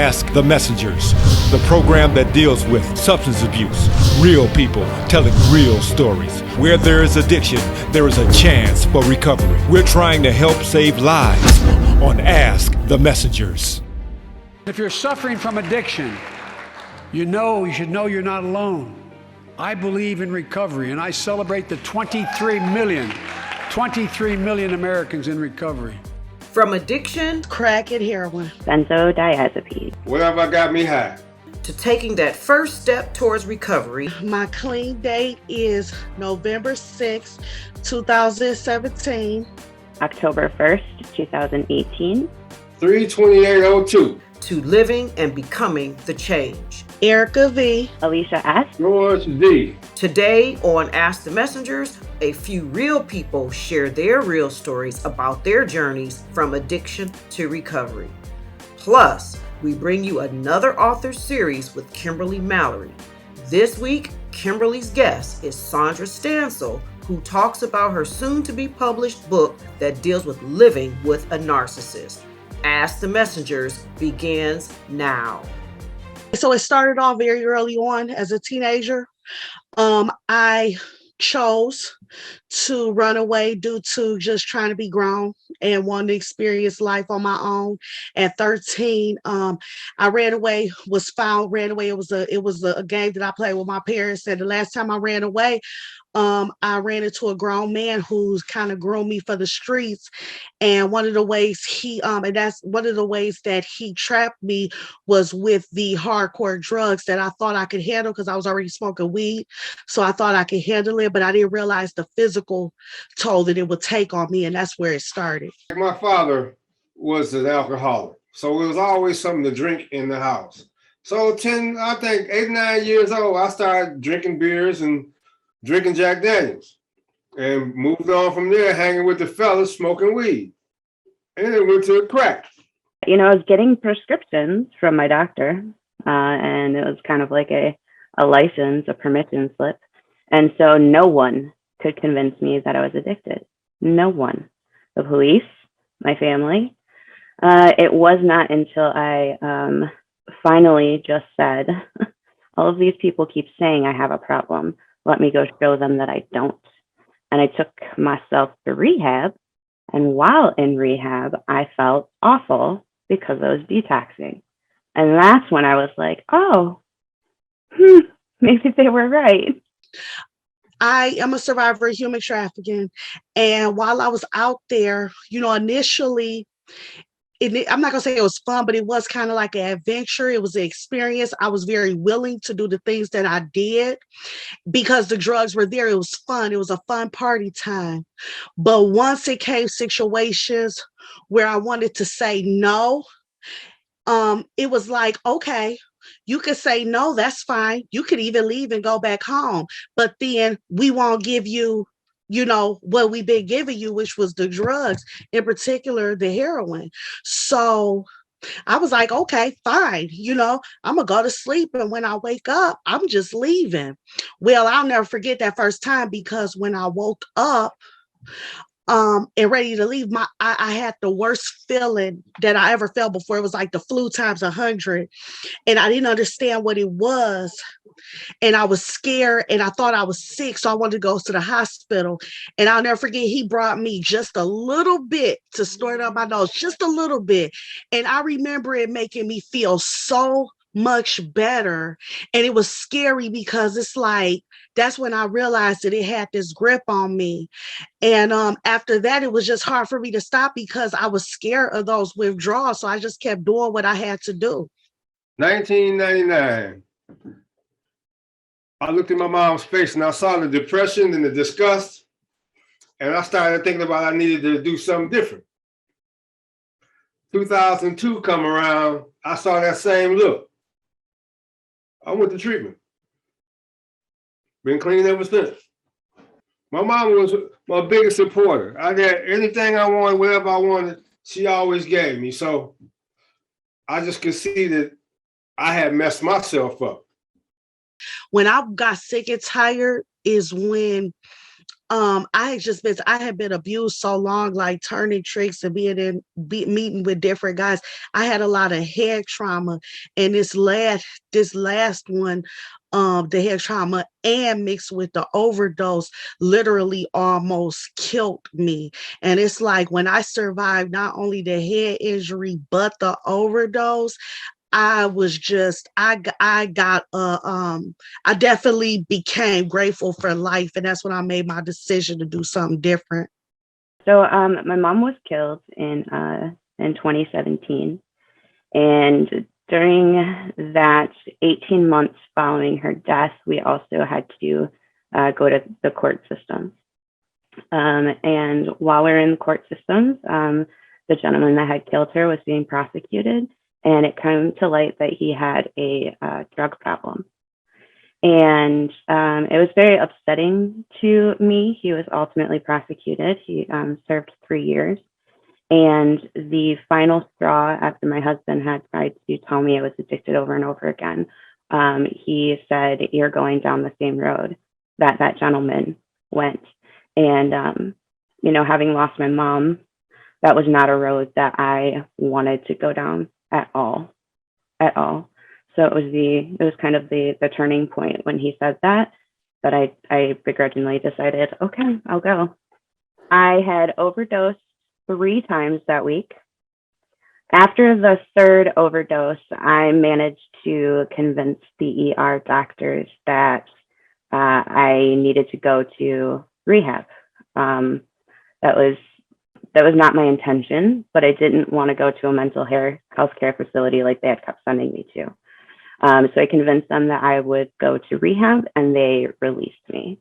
Ask the Messengers, the program that deals with substance abuse, real people telling real stories. Where there is addiction, there is a chance for recovery. We're trying to help save lives on Ask the Messengers. If you're suffering from addiction, you should know you're not alone. I believe in recovery, and I celebrate the 23 million Americans in recovery. From addiction, crack and heroin, benzodiazepines, whatever got me high, to taking that first step towards recovery. My clean date is November 6, 2017. October 1st, 2018. 3/28/02. To living and becoming the change. Erica V. Alicia S. George D. Today on Ask the Messengers, a few real people share their real stories about their journeys from addiction to recovery. Plus, we bring you another author series with Kimberly Mallory. This week, Kimberly's guest is Saundra Stancil, who talks about her soon-to-be published book that deals with living with a narcissist. Ask the Messengers begins now. So it started off very early on as a teenager. I chose to run away due to just trying to be grown and wanting to experience life on my own. At 13, I ran away, was found, ran away. It was a game that I played with my parents. And the last time I ran away, I ran into a grown man who's kind of groomed me for the streets. And one of the ways that he trapped me was with the hardcore drugs that I thought I could handle because I was already smoking weed. So I thought I could handle it, but I didn't realize the physical toll that it would take on me. And that's where it started. My father was an alcoholic, so it was always something to drink in the house. So 8, 9 years old, I started drinking beers and drinking Jack Daniels, and moved on from there, hanging with the fellas, smoking weed. And it went to crack. I was getting prescriptions from my doctor, and it was kind of like a license, a permission slip. And so no one could convince me that I was addicted. No one. The police, my family. It was not until I finally just said, all of these people keep saying I have a problem. Let me go show them that I don't. And I took myself to rehab. And while in rehab, I felt awful because I was detoxing. And that's when I was like, oh, maybe they were right. I am a survivor of human trafficking. And while I was out there, initially, I'm not going to say it was fun, but it was kind of like an adventure. It was an experience. I was very willing to do the things that I did because the drugs were there. It was fun. It was a fun party time. But once it came situations where I wanted to say no, it was like, okay, you could say no, that's fine. You could even leave and go back home. But then we won't give you what we've been giving you, which was the drugs, in particular, the heroin. So I was like, okay, fine. I'm going to go to sleep. And when I wake up, I'm just leaving. Well, I'll never forget that first time because when I woke up and ready to leave, I had the worst feeling that I ever felt before. It was like the flu times 100. And I didn't understand what it was. And I was scared and I thought I was sick. So I wanted to go to the hospital. And I'll never forget, he brought me just a little bit to snort up my nose, just a little bit. And I remember it making me feel so much better. And it was scary because it's like, that's when I realized that it had this grip on me. And after that, it was just hard for me to stop because I was scared of those withdrawals. So I just kept doing what I had to do. 1999. I looked at my mom's face and I saw the depression and the disgust. And I started thinking about I needed to do something different. 2002 come around, I saw that same look. I went to treatment. Been clean ever since. My mom was my biggest supporter. I got anything I wanted, whatever I wanted, she always gave me. So I just could see that I had messed myself up. When I got sick and tired is when I had been abused so long, like turning tricks and meeting with different guys. I had a lot of head trauma, and this last one, the head trauma and mixed with the overdose literally almost killed me. And it's like when I survived not only the head injury but the overdose, I was just I got I definitely became grateful for life, and that's when I made my decision to do something different. So my mom was killed in 2017, and during that 18 months following her death, we also had to go to the court system. And while we were in the court systems, the gentleman that had killed her was being prosecuted, and it came to light that he had a drug problem. And it was very upsetting to me. He was ultimately prosecuted. He served 3 years. And the final straw, after my husband had tried to tell me I was addicted over and over again, he said, "You're going down the same road that that gentleman went." And, having lost my mom, that was not a road that I wanted to go down at all. So it was kind of the turning point when he said that I begrudgingly decided, okay, I'll go. I had overdosed 3 times that week. After the third overdose, I managed to convince the ER doctors that I needed to go to rehab. That was not my intention, but I didn't want to go to a mental health care facility like they had kept sending me to. So I convinced them that I would go to rehab, and they released me.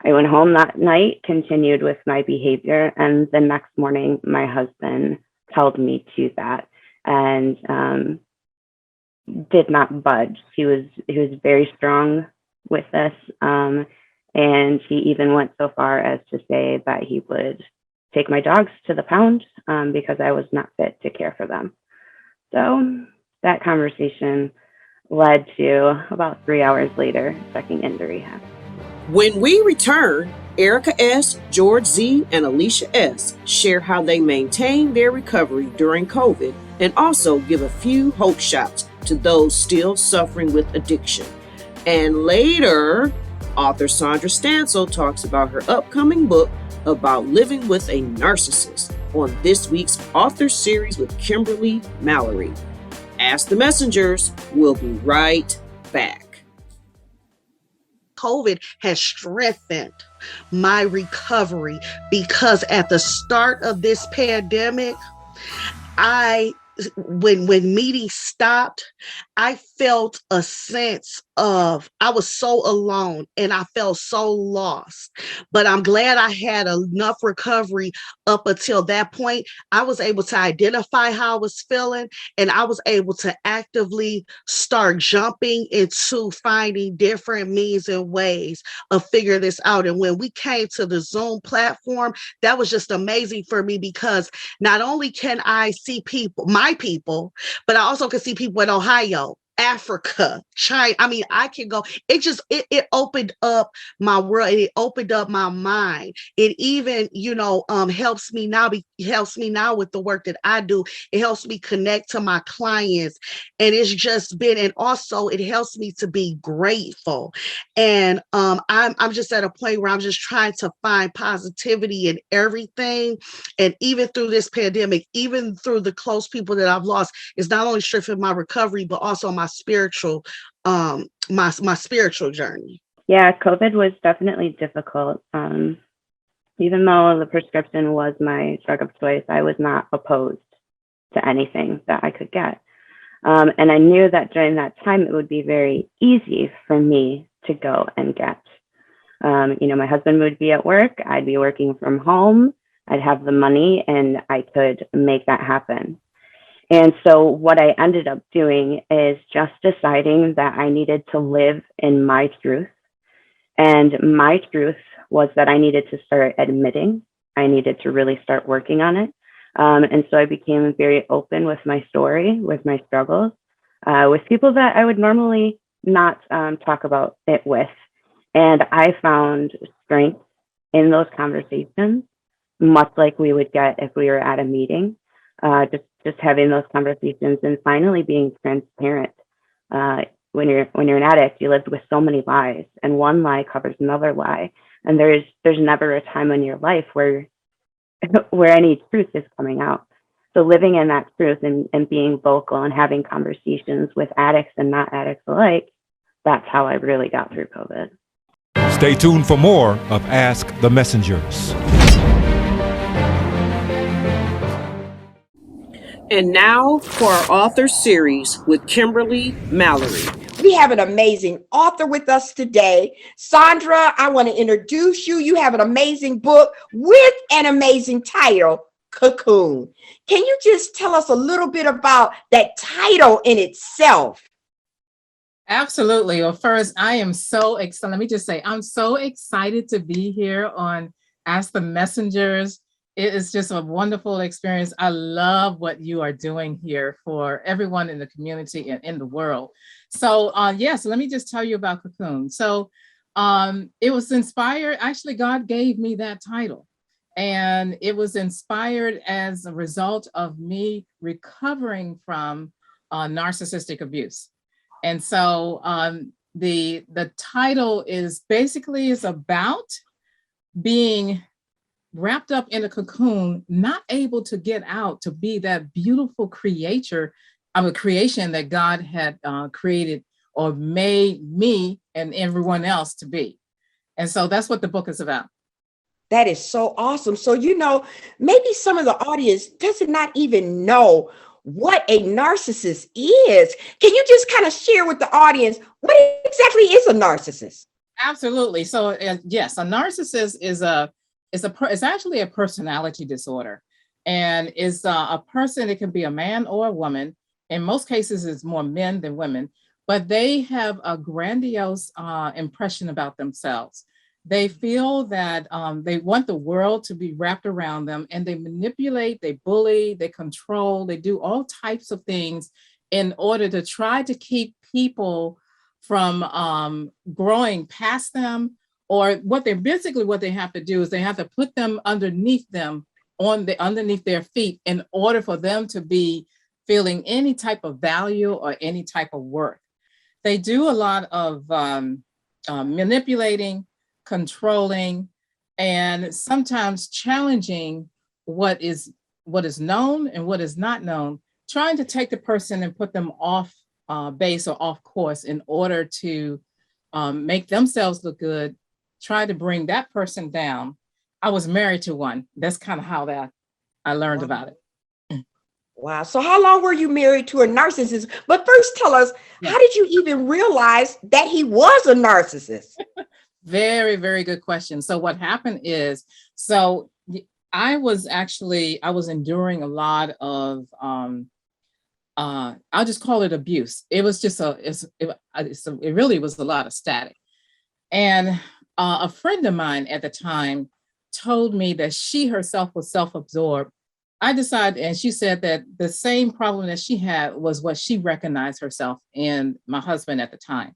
I went home that night, continued with my behavior, and the next morning, my husband held me to that and did not budge. He was very strong with this, and he even went so far as to say that he would take my dogs to the pound because I was not fit to care for them. So that conversation led to about 3 hours later checking into rehab. When we return, Erica S., George Z., and Alicia S. share how they maintain their recovery during COVID and also give a few hope shots to those still suffering with addiction. And later, author Saundra Stancil talks about her upcoming book about living with a narcissist on this week's author series with Kimberly Mallory. Ask the Messengers. We'll be right back. COVID has strengthened my recovery because at the start of this pandemic, when meetings stopped, I felt a sense of I was so alone and I felt so lost. But I'm glad I had enough recovery up until that point. I was able to identify how I was feeling, and I was able to actively start jumping into finding different means and ways of figuring this out. And when we came to the Zoom platform, that was just amazing for me because not only can I see my people, but I also can see people in Ohio, Africa, China. I mean, I can go. It opened up my world. It opened up my mind. It even, helps me now. Helps me now with the work that I do. It helps me connect to my clients, and it's just been. And also, it helps me to be grateful. And I'm just at a point where I'm just trying to find positivity in everything. And even through this pandemic, even through the close people that I've lost, it's not only strengthened my recovery, but also my spiritual my spiritual journey. Yeah, COVID was definitely difficult. Even though the prescription was my drug of choice, I was not opposed to anything that I could get. And I knew that during that time, it would be very easy for me to go and get. My husband would be at work, I'd be working from home, I'd have the money, and I could make that happen. And so what I ended up doing is just deciding that I needed to live in my truth. And my truth was that I needed to start admitting, I needed to really start working on it. And so I became very open with my story, with my struggles, with people that I would normally not talk about it with. And I found strength in those conversations, much like we would get if we were at a meeting, just having those conversations and finally being transparent. When you're an addict, you lived with so many lies, and one lie covers another lie, and there's never a time in your life where any truth is coming out. So living in that truth and being vocal and having conversations with addicts and not addicts alike, that's how I really got through COVID. Stay tuned for more of Ask the Messengers. And now for our author series with Kimberly Mallory. We have an amazing author with us today. Saundra, I want to introduce you. You have an amazing book with an amazing title, Cocoon. Can you just tell us a little bit about that title in itself? Absolutely. Well, first, I am so excited. Let me just say, I'm so excited to be here on Ask the Messengers. It is just a wonderful experience. I love what you are doing here for everyone in the community and in the world. So yes, let me just tell you about Cocoon. So it was inspired, actually, God gave me that title. And it was inspired as a result of me recovering from narcissistic abuse. And so the title is basically about being wrapped up in a cocoon, not able to get out to be that beautiful creation that God had created or made me and everyone else to be. And so that's what the book is about. That is so awesome. So, maybe some of the audience does not even know what a narcissist is. Can you just kind of share with the audience what exactly is a narcissist? Absolutely. So yes, a narcissist is actually a personality disorder, and is a person. It can be a man or a woman. In most cases, it's more men than women, but they have a grandiose impression about themselves. They feel that they want the world to be wrapped around them, and they manipulate, they bully, they control, they do all types of things in order to try to keep people from growing past them. Or what they have to do is they have to put them underneath their feet in order for them to be feeling any type of value or any type of worth. They do a lot of manipulating, controlling, and sometimes challenging what is known and what is not known, trying to take the person and put them off base or off course in order to make themselves look good, try to bring that person down. I was married to one. That's kind of how I learned about it. Wow. So how long were you married to a narcissist? But first tell us, how did you even realize that he was a narcissist? Very, very good question. So what happened is, I was enduring a lot of, I'll just call it abuse. It was just it really was a lot of static. And a friend of mine at the time told me that she herself was self-absorbed. I decided, and she said that the same problem that she had was what she recognized herself in my husband at the time.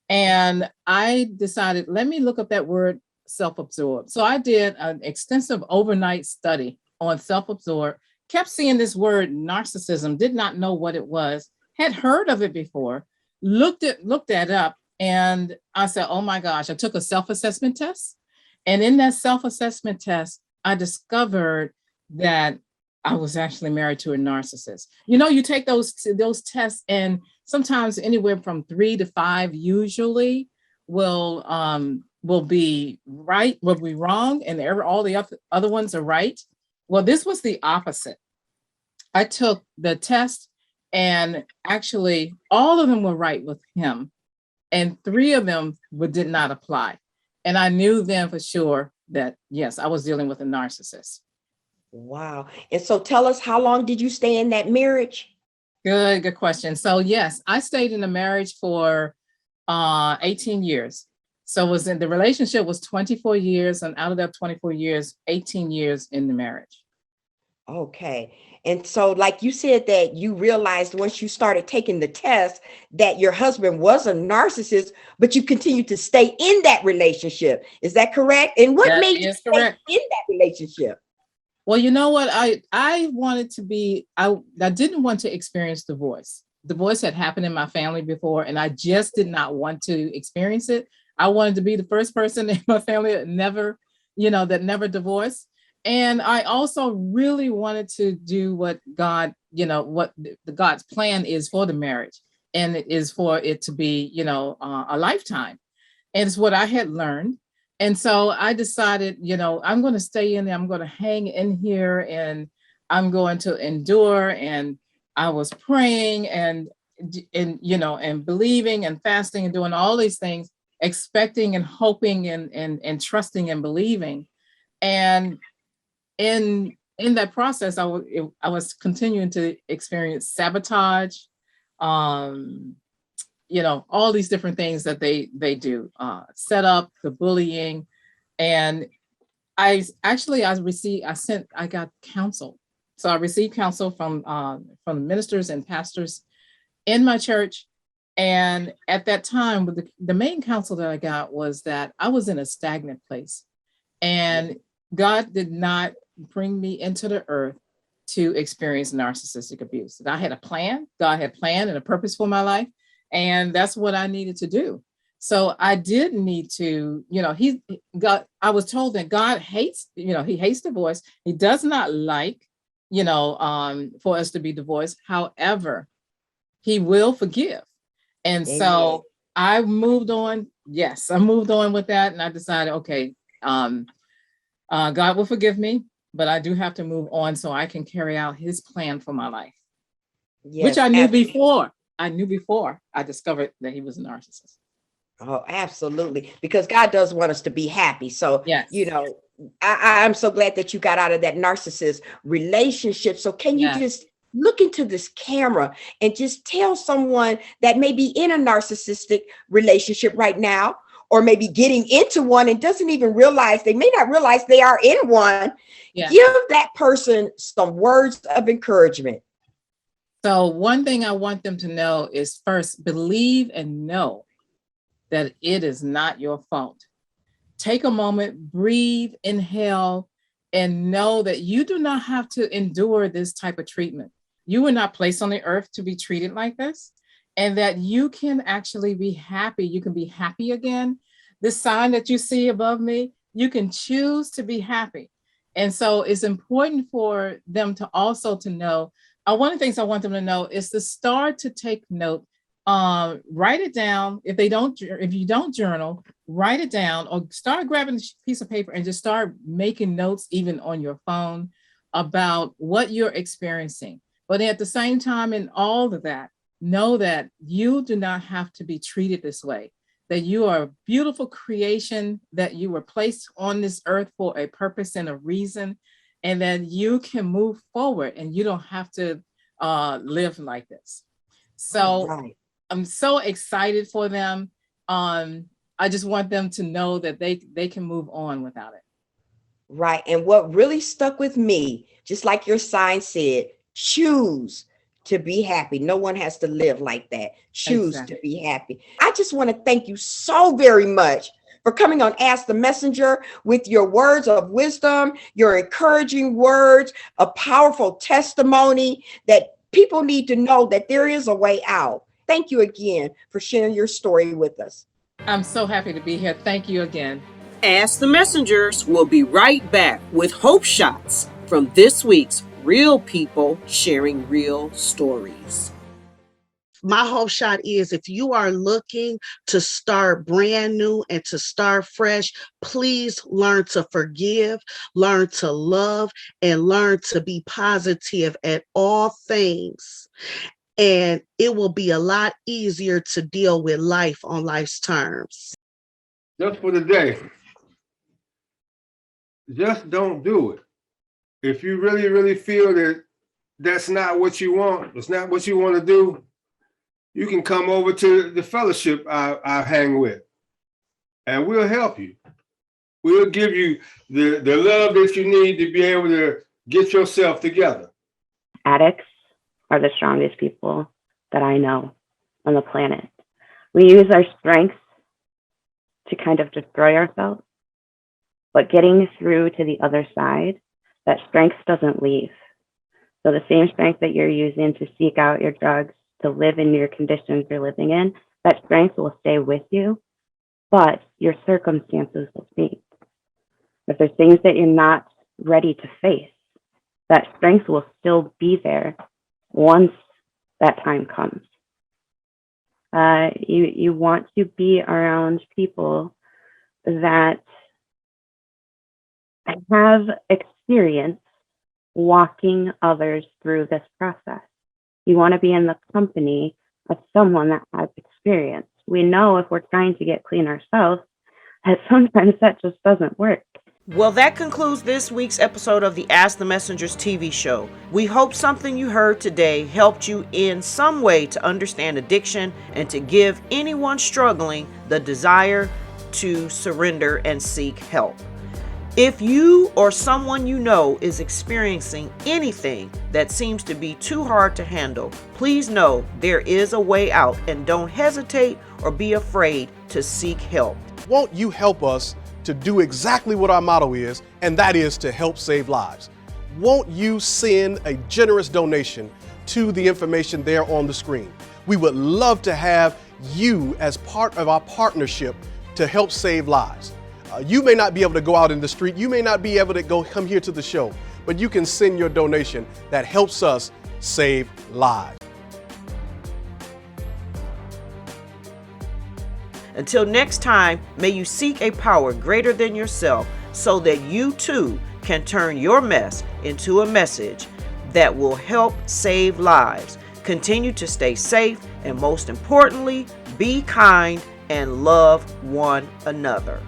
And I decided, let me look up that word self-absorbed. So I did an extensive overnight study on self-absorbed, kept seeing this word narcissism, did not know what it was, had heard of it before, looked that up, and I said, oh my gosh, I took a self-assessment test. And in that self-assessment test, I discovered that I was actually married to a narcissist. You take those tests, and sometimes anywhere from 3 to 5 usually will be right, will be wrong, and all the other ones are right. Well, this was the opposite. I took the test, and actually all of them were right with him, and 3 of them did not apply. And I knew then for sure that, yes, I was dealing with a narcissist. Wow. And so tell us, how long did you stay in that marriage? Good question. So yes, I stayed in a marriage for 18 years. So the relationship was 24 years, and out of that 24 years, 18 years in the marriage. Okay. And so, like you said, that you realized once you started taking the test that your husband was a narcissist, but you continued to stay in that relationship. Is that correct? And what That made you is stay correct. in that relationship? Well, you know what? I wanted to be, I didn't want to experience divorce. Divorce had happened in my family before, and I just did not want to experience it. I wanted to be the first person in my family that never, that never divorced. And I also really wanted to do what God, what the God's plan is for the marriage. And it is for it to be, a lifetime. And it's what I had learned. And so I decided, I'm going to stay in there. I'm going to hang in here and I'm going to endure. And I was praying and believing and fasting and doing all these things, expecting and hoping and trusting and believing. And in that process, I was continuing to experience sabotage, all these different things that they do, set up the bullying. And I got counsel. So I received counsel from ministers and pastors in my church. And at that time, the main counsel that I got was that I was in a stagnant place. And God did not bring me into the earth to experience narcissistic abuse. I had a plan. God had planned and a purpose for my life. And that's what I needed to do. So I did need to, I was told that God hates, he hates divorce. He does not like, for us to be divorced. However, he will forgive. And Amen. So I moved on. Yes, I moved on with that. And I decided, okay, God will forgive me, but I do have to move on so I can carry out his plan for my life, which I knew before. I knew before I discovered that he was a narcissist. Oh, absolutely. Because God does want us to be happy. So, yes. I'm so glad that you got out of that narcissist relationship. So can you just look into this camera and just tell someone that may be in a narcissistic relationship right now, or maybe getting into one and doesn't even realize, they may not realize they are in one. Give that person some words of encouragement. So one thing I want them to know is, first, believe and know that it is not your fault. Take a moment, breathe, inhale, and know that you do not have to endure this type of treatment. You were not placed on the earth to be treated like this, and that you can actually be happy. You can be happy again. This sign that you see above me, you can choose to be happy. And so it's important for them to also to know, one of the things I want them to know is to start to take note, write it down. If you don't journal, write it down, or start grabbing a piece of paper and just start making notes even on your phone about what you're experiencing. But at the same time, in all of that, know that you do not have to be treated this way, that you are a beautiful creation, that you were placed on this earth for a purpose and a reason, and that you can move forward and you don't have to live like this. So I'm so excited for them. I just want them to know that they can move on without it. Right. And what really stuck with me, just like your sign said, choose to be happy. No one has to live like that. Choose to be happy. I just want to thank you so very much for coming on Ask the Messenger with your words of wisdom, your encouraging words, a powerful testimony that people need to know that there is a way out. Thank you again for sharing your story with us. I'm so happy to be here. Thank you again. Ask the Messengers will be right back with hope shots from this week's Real People Sharing Real Stories. My hope shot is, if you are looking to start brand new and to start fresh, please learn to forgive, learn to love, and learn to be positive at all things. And it will be a lot easier to deal with life on life's terms. Just for the day, just don't do it. If you really, really feel that that's not what you want, it's not what you want to do, you can come over to the fellowship I hang with, and we'll help you. We'll give you the love that you need to be able to get yourself together. Addicts are the strongest people that I know on the planet. We use our strengths to kind of destroy ourselves, but getting through to the other side, that strength doesn't leave. So the same strength that you're using to seek out your drugs, to live in your conditions you're living in, that strength will stay with you, but your circumstances will change. If there's things that you're not ready to face, that strength will still be there once that time comes. You want to be around people that have experience walking others through this process. You want to be in the company of someone that has experience. We know if we're trying to get clean ourselves, that sometimes that just doesn't work. Well, that concludes this week's episode of the Ask the Messengers TV show. We hope something you heard today helped you in some way to understand addiction and to give anyone struggling the desire to surrender and seek help. If you or someone you know is experiencing anything that seems to be too hard to handle, please know there is a way out, and don't hesitate or be afraid to seek help. Won't you help us to do exactly what our motto is, and that is to help save lives? Won't you send a generous donation to the information there on the screen? We would love to have you as part of our partnership to help save lives. You may not be able to go out in the street, you may not be able to come here to the show, but you can send your donation that helps us save lives. Until next time, may you seek a power greater than yourself so that you too can turn your mess into a message that will help save lives. Continue to stay safe, and most importantly, be kind and love one another.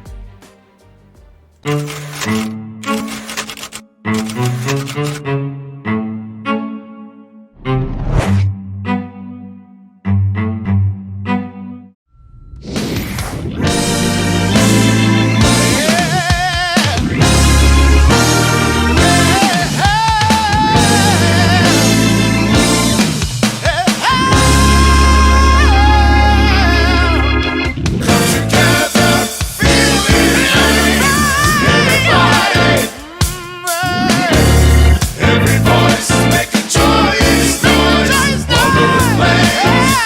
Every voice make a choice for the land.